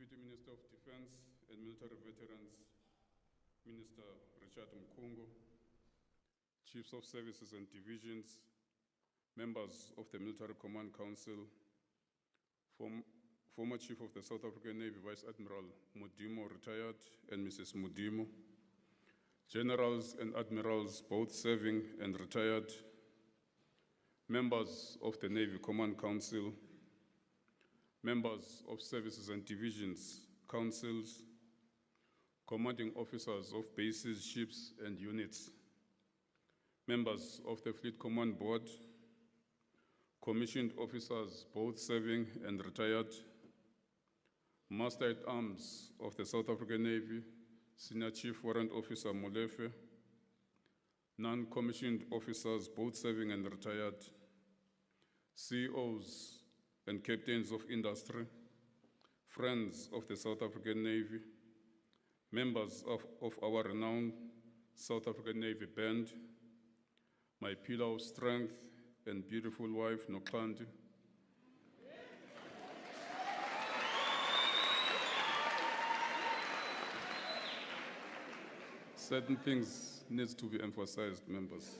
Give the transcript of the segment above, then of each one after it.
Deputy Minister of Defense and Military Veterans, Minister Richard Mkungu, Chiefs of Services and Divisions, members of the Military Command Council, former Chief of the South African Navy, Vice Admiral Mudimo, retired, and Mrs. Mudimo, generals and admirals, both serving and retired, members of the Navy Command Council, members of services and divisions, councils, commanding officers of bases, ships, and units, members of the Fleet Command Board, commissioned officers, both serving and retired, Master-at-Arms of the South African Navy, Senior Chief Warrant Officer Molefe, non-commissioned officers, both serving and retired, CEOs and captains of industry, friends of the South African Navy, members of our renowned South African Navy Band, my pillar of strength and beautiful wife, Noklandi, certain things needs to be emphasized, members.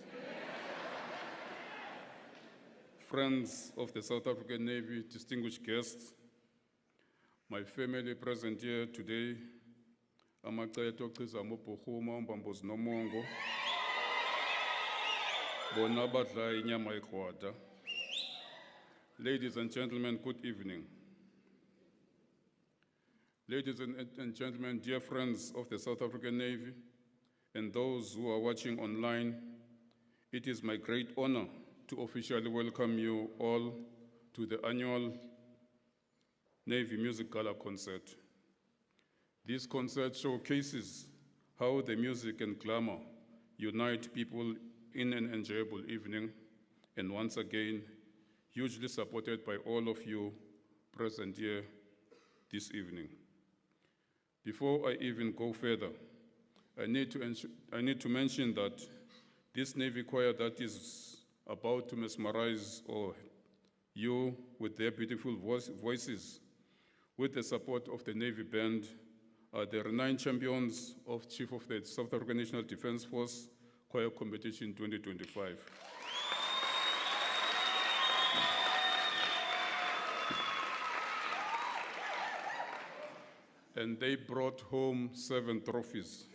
Friends of the South African Navy, distinguished guests, my family present here today, Amaceto Kizamo Pohuma, Mbambos Nomongo, Bonabadla Inyama Ikwata. Ladies and gentlemen, good evening. Ladies and gentlemen, dear friends of the South African Navy, and those who are watching online, it is my great honor to officially welcome you all to the annual Navy Music Gala concert. This concert showcases how the music and glamour unite people in an enjoyable evening, and once again, hugely supported by all of you present here this evening. Before I even go further, I need to mention that this Navy choir that is about to mesmerize you with their beautiful voices, with the support of the Navy Band, are the renowned champions of Chief of the South African National Defense Force Choir Competition 2025. And they brought home 7 trophies.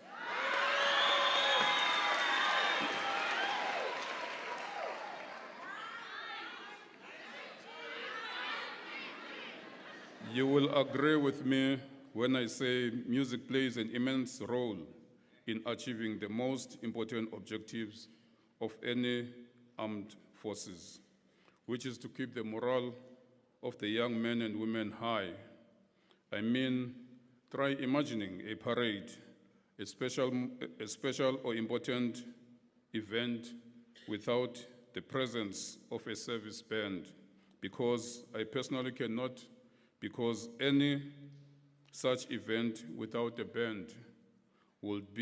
You will agree with me when I say music plays an immense role in achieving the most important objectives of any armed forces, which is to keep the morale of the young men and women high. I mean, try imagining a parade, a special or important event without the presence of a service band, because I personally cannot, because any such event without a band wouldn't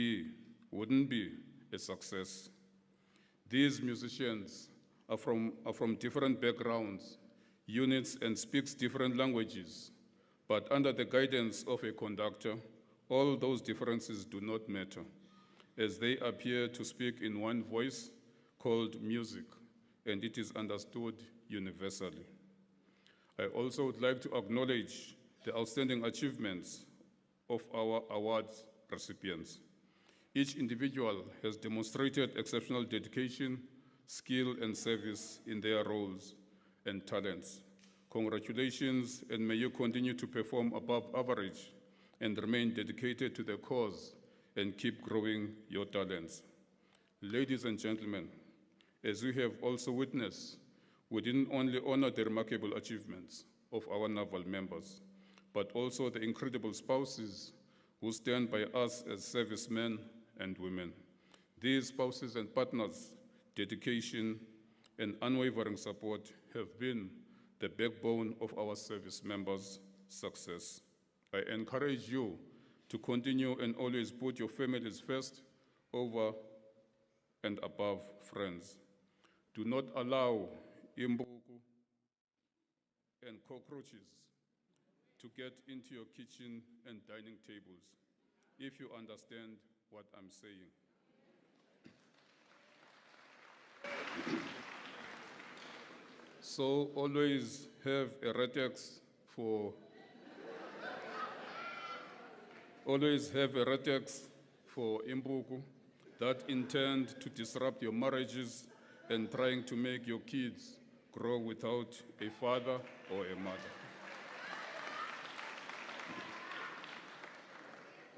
be a success. These musicians are from different backgrounds, units, and speaks different languages, but under the guidance of a conductor, all those differences do not matter, as they appear to speak in one voice called music, and it is understood universally. I also would like to acknowledge the outstanding achievements of our awards recipients. Each individual has demonstrated exceptional dedication, skill, and service in their roles and talents. Congratulations, and may you continue to perform above average and remain dedicated to the cause and keep growing your talents. Ladies and gentlemen, as we have also witnessed, we didn't only honor the remarkable achievements of our naval members, but also the incredible spouses who stand by us as servicemen and women. These spouses and partners' dedication and unwavering support have been the backbone of our service members' success. I encourage you to continue and always put your families first over and above friends. Do not allow imbuku and cockroaches to get into your kitchen and dining tables, if you understand what I'm saying. So always have a retex for imbuku that intend to disrupt your marriages and trying to make your kids grow without a father or a mother.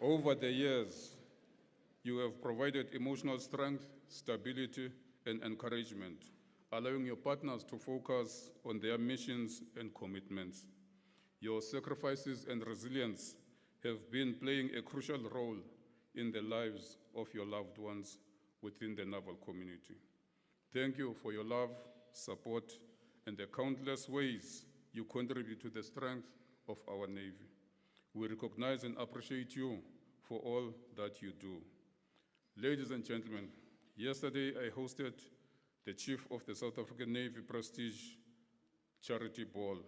Over the years, you have provided emotional strength, stability, and encouragement, allowing your partners to focus on their missions and commitments. Your sacrifices and resilience have been playing a crucial role in the lives of your loved ones within the naval community. Thank you for your love, support, and the countless ways you contribute to the strength of our Navy. We recognize and appreciate you for all that you do. Ladies and gentlemen, yesterday I hosted the Chief of the South African Navy Prestige Charity Ball,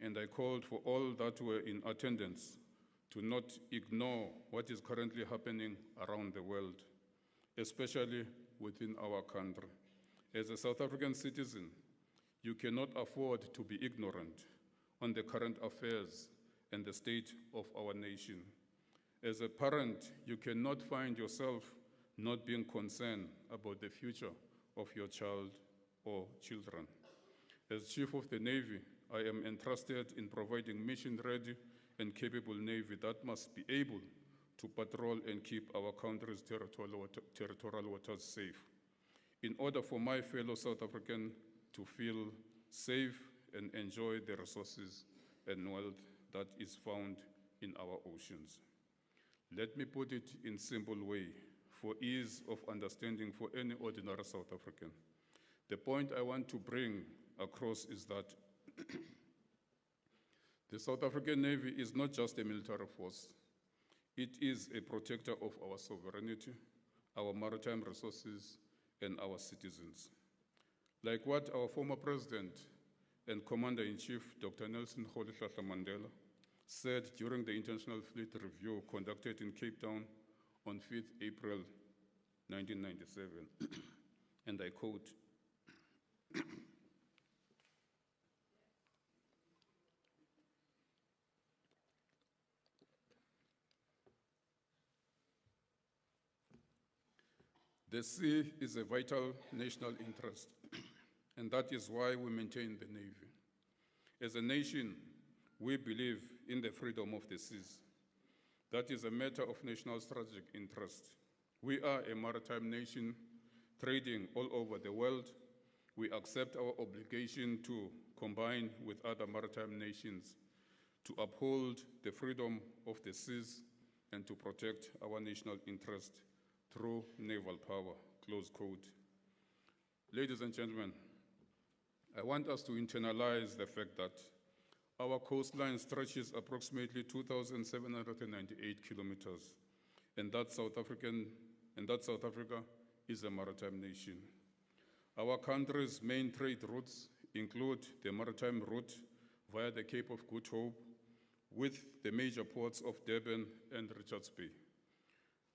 and I called for all that were in attendance to not ignore what is currently happening around the world, especially within our country. As a South African citizen, you cannot afford to be ignorant on the current affairs and the state of our nation. As a parent, you cannot find yourself not being concerned about the future of your child or children. As Chief of the Navy, I am entrusted in providing mission-ready and capable Navy that must be able to patrol and keep our country's territorial waters safe. In order for my fellow South Africans to feel safe and enjoy the resources and wealth that is found in our oceans. Let me put it in simple way for ease of understanding for any ordinary South African. The point I want to bring across is that the South African Navy is not just a military force. It is a protector of our sovereignty, our maritime resources, and our citizens. Like what our former president and Commander-in-Chief, Dr. Nelson Rolihlahla Mandela, said during the International Fleet Review conducted in Cape Town on 5th April 1997, and I quote, "The sea is a vital national interest, and that is why we maintain the Navy. As a nation, we believe in the freedom of the seas. That is a matter of national strategic interest. We are a maritime nation trading all over the world. We accept our obligation to combine with other maritime nations to uphold the freedom of the seas and to protect our national interest through naval power," close quote. Ladies and gentlemen, I want us to internalize the fact that our coastline stretches approximately 2,798 kilometers, and that South Africa is a maritime nation. Our country's main trade routes include the maritime route via the Cape of Good Hope with the major ports of Durban and Richards Bay,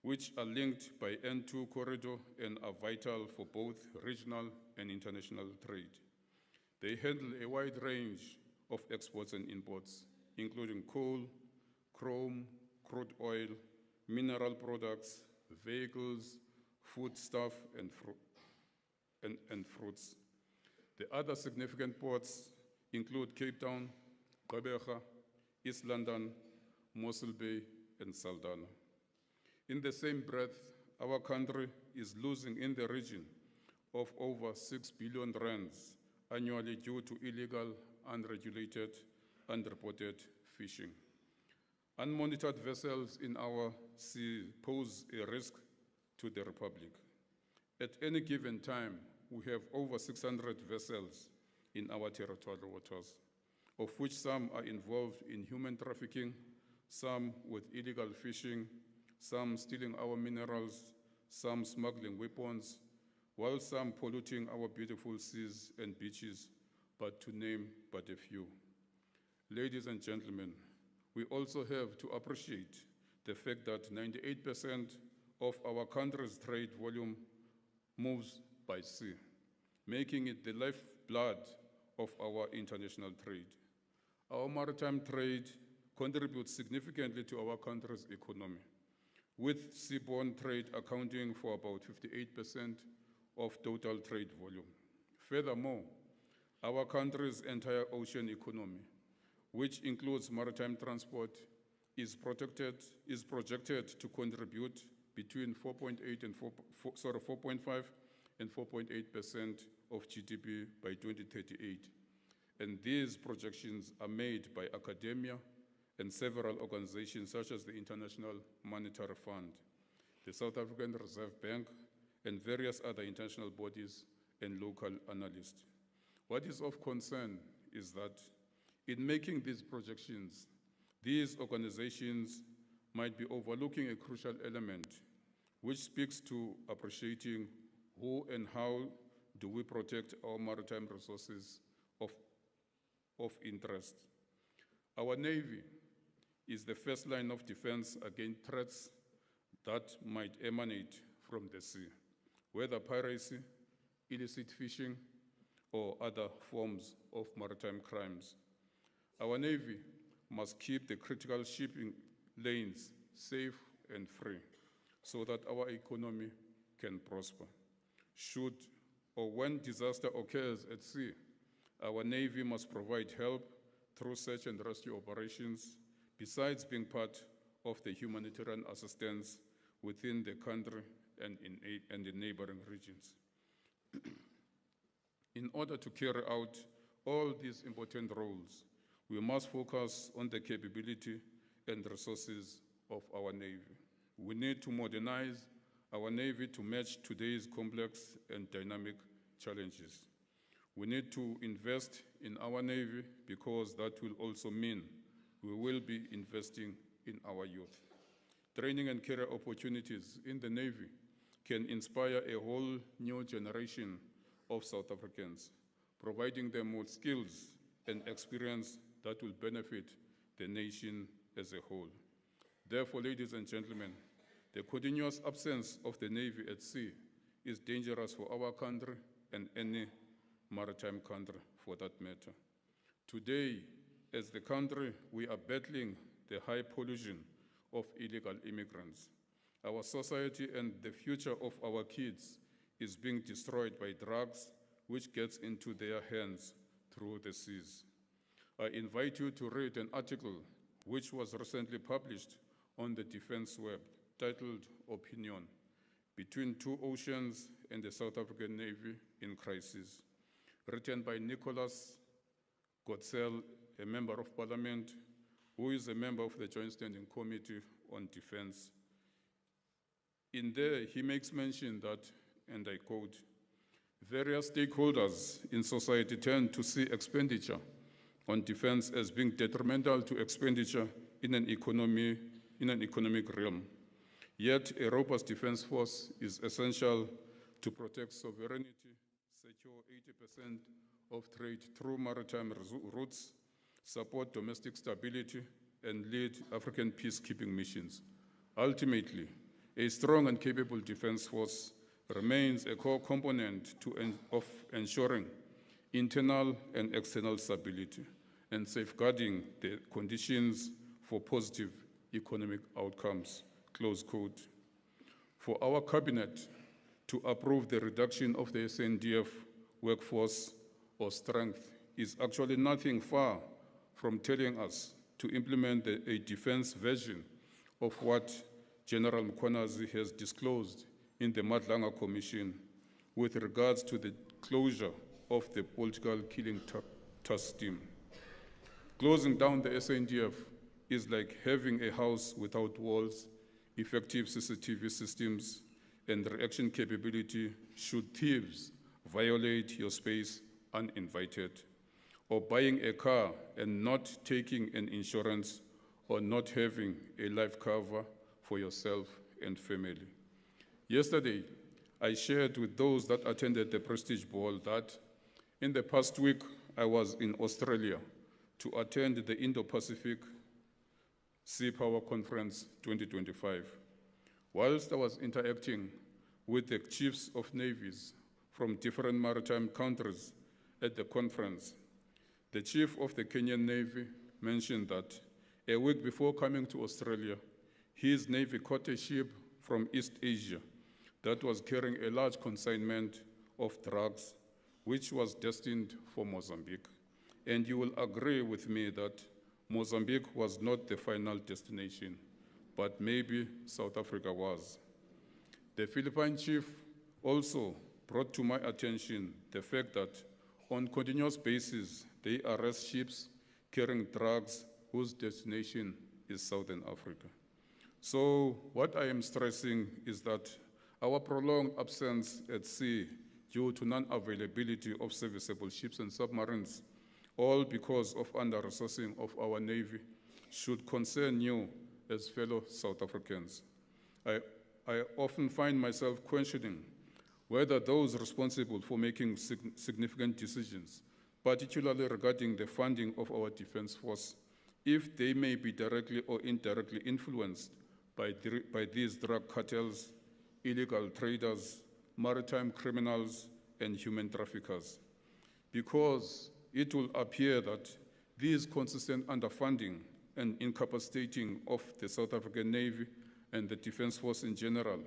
which are linked by N2 corridor and are vital for both regional and international trade. They handle a wide range of exports and imports, including coal, chrome, crude oil, mineral products, vehicles, foodstuff, and fruits. The other significant ports include Cape Town, Gqeberha, East London, Mossel Bay, and Saldanha. In the same breath, our country is losing in the region of over 6 billion rands annually due to illegal, unregulated, unreported fishing. Unmonitored vessels in our sea pose a risk to the Republic. At any given time, we have over 600 vessels in our territorial waters, of which some are involved in human trafficking, some with illegal fishing, some stealing our minerals, some smuggling weapons, while some polluting our beautiful seas and beaches, but to name but a few. Ladies and gentlemen, We also have to appreciate the fact that 98% of our country's trade volume moves by sea, making it the lifeblood of our international trade. Our maritime trade contributes significantly to our country's economy, with seaborne trade accounting for about 58% of total trade volume. Furthermore, our country's entire ocean economy, which includes maritime transport, is projected to contribute between 4.5 and 4.8% of GDP by 2038. And these projections are made by academia and several organizations such as the International Monetary Fund, the South African Reserve Bank, and various other international bodies and local analysts. What is of concern is that in making these projections, these organizations might be overlooking a crucial element, which speaks to appreciating who and how do we protect our maritime resources of interest. Our Navy is the first line of defense against threats that might emanate from the sea, whether piracy, illicit fishing, or other forms of maritime crimes. Our Navy must keep the critical shipping lanes safe and free so that our economy can prosper. Should or when disaster occurs at sea, our Navy must provide help through search and rescue operations, besides being part of the humanitarian assistance within the country and in neighboring regions. In order to carry out all these important roles, we must focus on the capability and resources of our Navy. We need to modernize our Navy to match today's complex and dynamic challenges. We need to invest in our Navy because that will also mean we will be investing in our youth. Training and career opportunities in the Navy can inspire a whole new generation of South Africans, providing them with skills and experience that will benefit the nation as a whole. Therefore, ladies and gentlemen, the continuous absence of the Navy at sea is dangerous for our country and any maritime country for that matter. Today, as the country, we are battling the high pollution of illegal immigrants. Our society and the future of our kids is being destroyed by drugs which gets into their hands through the seas. I invite you to read an article which was recently published on the Defense Web titled Opinion, Between Two Oceans and the South African Navy in Crisis, written by Nicholas Gottsel, a member of parliament, who is a member of the Joint Standing Committee on Defense. In there, he makes mention that, and I quote, various stakeholders in society tend to see expenditure on defense as being detrimental to expenditure in an economic realm. Yet, a robust defense force is essential to protect sovereignty, secure 80% of trade through maritime routes, support domestic stability, and lead African peacekeeping missions. Ultimately, a strong and capable defense force remains a core component of ensuring internal and external stability and safeguarding the conditions for positive economic outcomes, close quote. For our cabinet to approve the reduction of the SNDF workforce or strength is actually nothing far from telling us to implement a defense version of what General Mkhwanazi has disclosed in the Madlanga Commission with regards to the closure of the political killing task team. Closing down the SNDF is like having a house without walls, effective CCTV systems, and reaction capability should thieves violate your space uninvited, or buying a car and not taking an insurance, or not having a life cover for yourself and family. Yesterday, I shared with those that attended the Prestige Ball that in the past week, I was in Australia to attend the Indo-Pacific Sea Power Conference 2025. Whilst I was interacting with the chiefs of navies from different maritime countries at the conference, the chief of the Kenyan Navy mentioned that a week before coming to Australia, his Navy caught a ship from East Asia that was carrying a large consignment of drugs, which was destined for Mozambique. And you will agree with me that Mozambique was not the final destination, but maybe South Africa was. The Philippine chief also brought to my attention the fact that on a continuous basis, they arrest ships carrying drugs whose destination is Southern Africa. So what I am stressing is that our prolonged absence at sea due to non-availability of serviceable ships and submarines, all because of under-resourcing of our Navy, should concern you as fellow South Africans. I often find myself questioning whether those responsible for making significant decisions, particularly regarding the funding of our defense force, if they may be directly or indirectly influenced by these drug cartels, illegal traders, maritime criminals, and human traffickers. Because it will appear that these consistent underfunding and incapacitating of the South African Navy and the Defense Force in general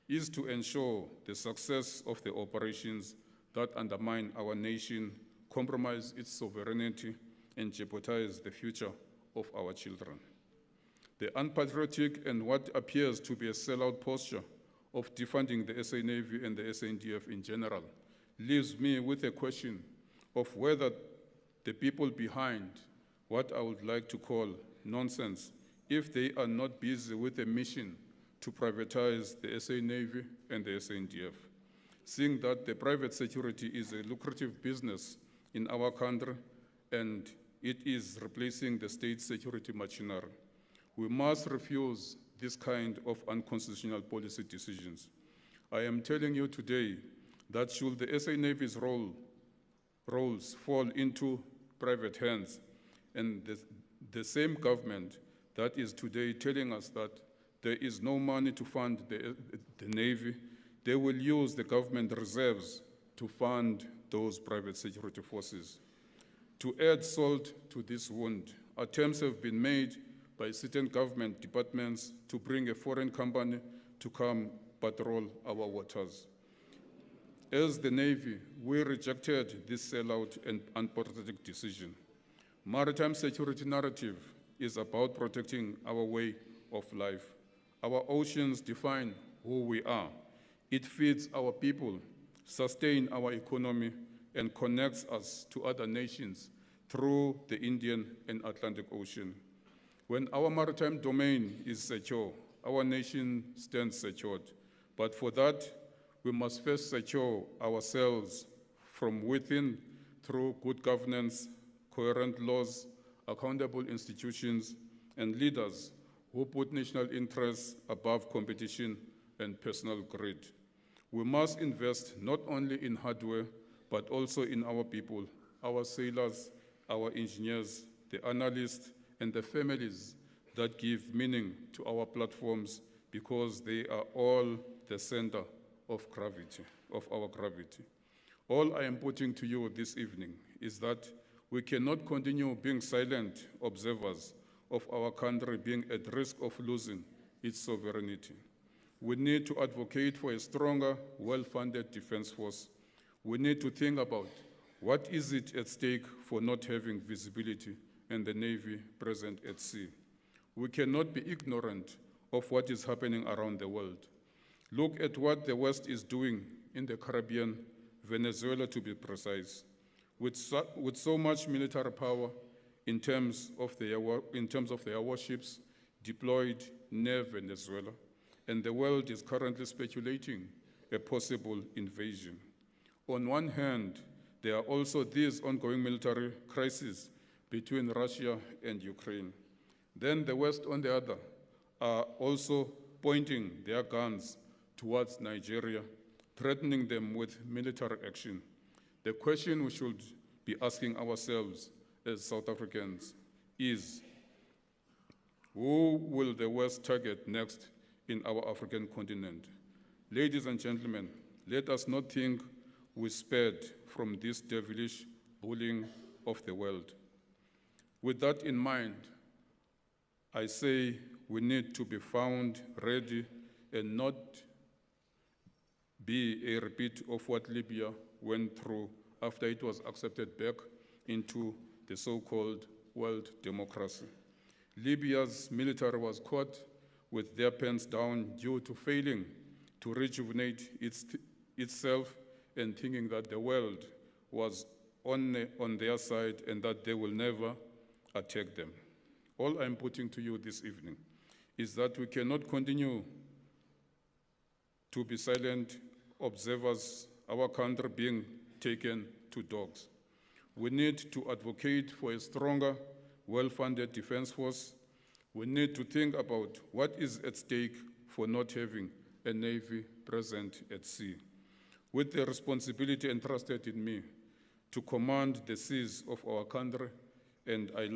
is to ensure the success of the operations that undermine our nation, compromise its sovereignty, and jeopardize the future of our children. The unpatriotic and what appears to be a sellout posture of defunding the SA Navy and the SANDF in general leaves me with a question of whether the people behind what I would like to call nonsense, if they are not busy with a mission to privatize the SA Navy and the SANDF, seeing that the private security is a lucrative business in our country and it is replacing the state security machinery. We must refuse this kind of unconstitutional policy decisions. I am telling you today that should the SA Navy's roles fall into private hands, and the same government that is today telling us that there is no money to fund the Navy, they will use the government reserves to fund those private security forces. To add salt to this wound, attempts have been made by certain government departments to bring a foreign company to come patrol our waters. As the Navy, we rejected this sellout and unpatriotic decision. Maritime security narrative is about protecting our way of life. Our oceans define who we are. It feeds our people, sustains our economy, and connects us to other nations through the Indian and Atlantic Ocean. When our maritime domain is secure, our nation stands secured. But for that, we must first secure ourselves from within through good governance, coherent laws, accountable institutions, and leaders who put national interests above competition and personal greed. We must invest not only in hardware, but also in our people, our sailors, our engineers, the analysts, and the families that give meaning to our platforms, because they are all the center of gravity, of our gravity. All I am putting to you this evening is that we cannot continue being silent observers of our country being at risk of losing its sovereignty. We need to advocate for a stronger, well-funded defense force. We need to think about what is it at stake for not having visibility and the Navy present at sea. We cannot be ignorant of what is happening around the world. Look at what the West is doing in the Caribbean, Venezuela to be precise. With so much military power in terms of their warships deployed near Venezuela, and the world is currently speculating a possible invasion. On one hand, there are also these ongoing military crises between Russia and Ukraine. Then the West, on the other, are also pointing their guns towards Nigeria, threatening them with military action. The question we should be asking ourselves as South Africans is, Who will the West target next in our African continent? Ladies and gentlemen, let us not think we spared from this devilish bullying of the world. With that in mind, I say we need to be found ready and not be a repeat of what Libya went through after it was accepted back into the so-called world democracy. Libya's military was caught with their pants down due to failing to rejuvenate itself and thinking that the world was on their side and that they will never attack them. All I'm putting to you this evening is that we cannot continue to be silent observers, our country being taken to dogs. We need to advocate for a stronger, well-funded defense force. We need to think about what is at stake for not having a Navy present at sea. With the responsibility entrusted in me to command the seas of our country, and the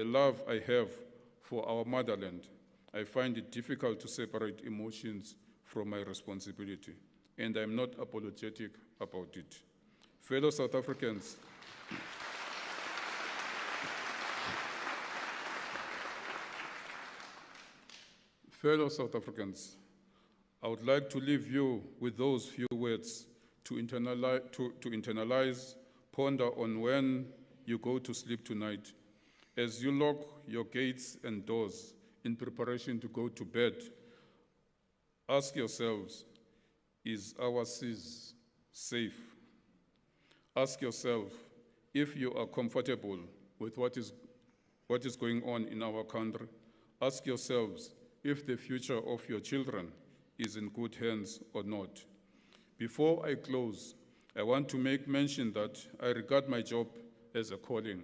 love I have for our motherland, I find it difficult to separate emotions from my responsibility, and I'm not apologetic about it. Fellow South Africans, I would like to leave you with those few words to internalize, ponder on when you go to sleep tonight. As you lock your gates and doors in preparation to go to bed, ask yourselves, is our seas safe? Ask yourself if you are comfortable with what is going on in our country. Ask yourselves if the future of your children is in good hands or not. Before I close, I want to make mention that I regard my job as a calling,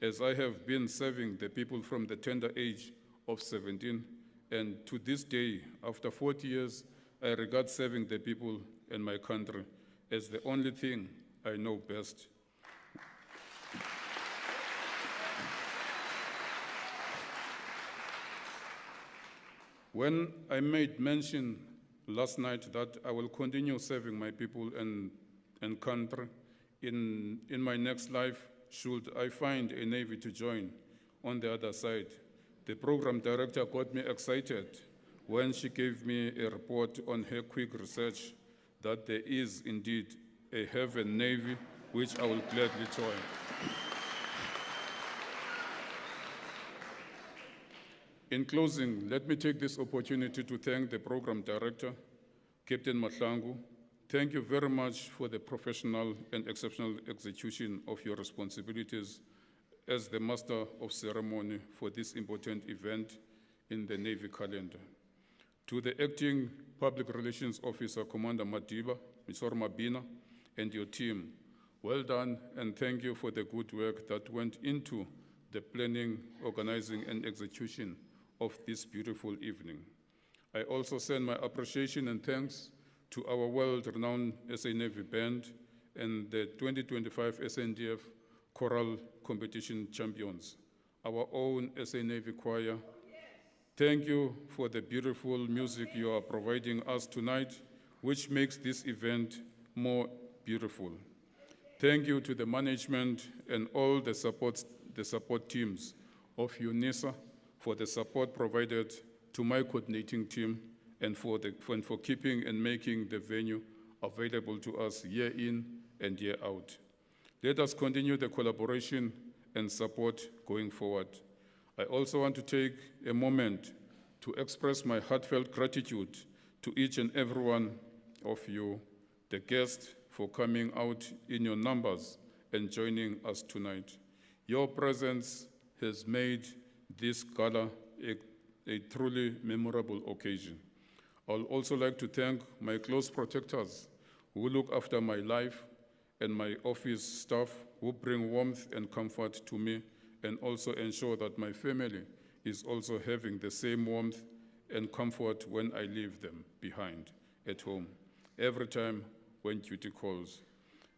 as I have been serving the people from the tender age of 17, and to this day, after 40 years, I regard serving the people and my country as the only thing I know best. When I made mention last night that I will continue serving my people and country in my next life, should I find a Navy to join on the other side, the program director got me excited when she gave me a report on her quick research that there is indeed a heaven Navy, which I will gladly join. In closing, let me take this opportunity to thank the program director, Captain Mahlangu. Thank you very much for the professional and exceptional execution of your responsibilities as the master of ceremony for this important event in the Navy calendar. To the acting public relations officer, Commander Madiba, Misor Mabina, and your team, well done, and thank you for the good work that went into the planning, organizing, and execution of this beautiful evening. I also send my appreciation and thanks to our world-renowned SA Navy Band and the 2025 SNDF Choral Competition champions, our own SA Navy Choir. Thank you for the beautiful music you are providing us tonight, which makes this event more beautiful. Thank you to the management and all the support teams of UNISA for the support provided to my coordinating team and for keeping and making the venue available to us year in and year out. Let us continue the collaboration and support going forward. I also want to take a moment to express my heartfelt gratitude to each and every one of you, the guests, for coming out in your numbers and joining us tonight. Your presence has made this gala a truly memorable occasion. I'll also like to thank my close protectors who look after my life and my office staff who bring warmth and comfort to me and also ensure that my family is also having the same warmth and comfort when I leave them behind at home, every time when duty calls.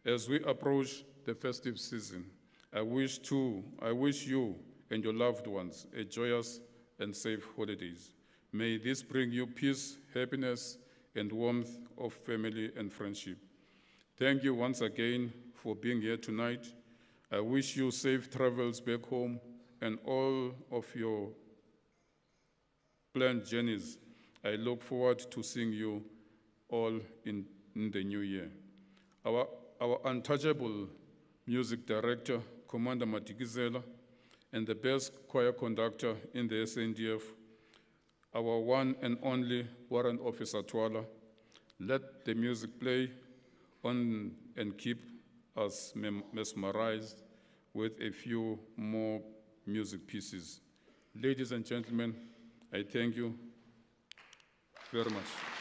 As we approach the festive season, I wish you and your loved ones a joyous and safe holidays. May this bring you peace, happiness, and warmth of family and friendship. Thank you once again for being here tonight. I wish you safe travels back home and all of your planned journeys. I look forward to seeing you all in the new year. Our untouchable music director, Commander Matikizela, and the best choir conductor in the SNDF, our one and only Warrant Officer Twala. Let the music play on and keep us mesmerized with a few more music pieces. Ladies and gentlemen, I thank you very much.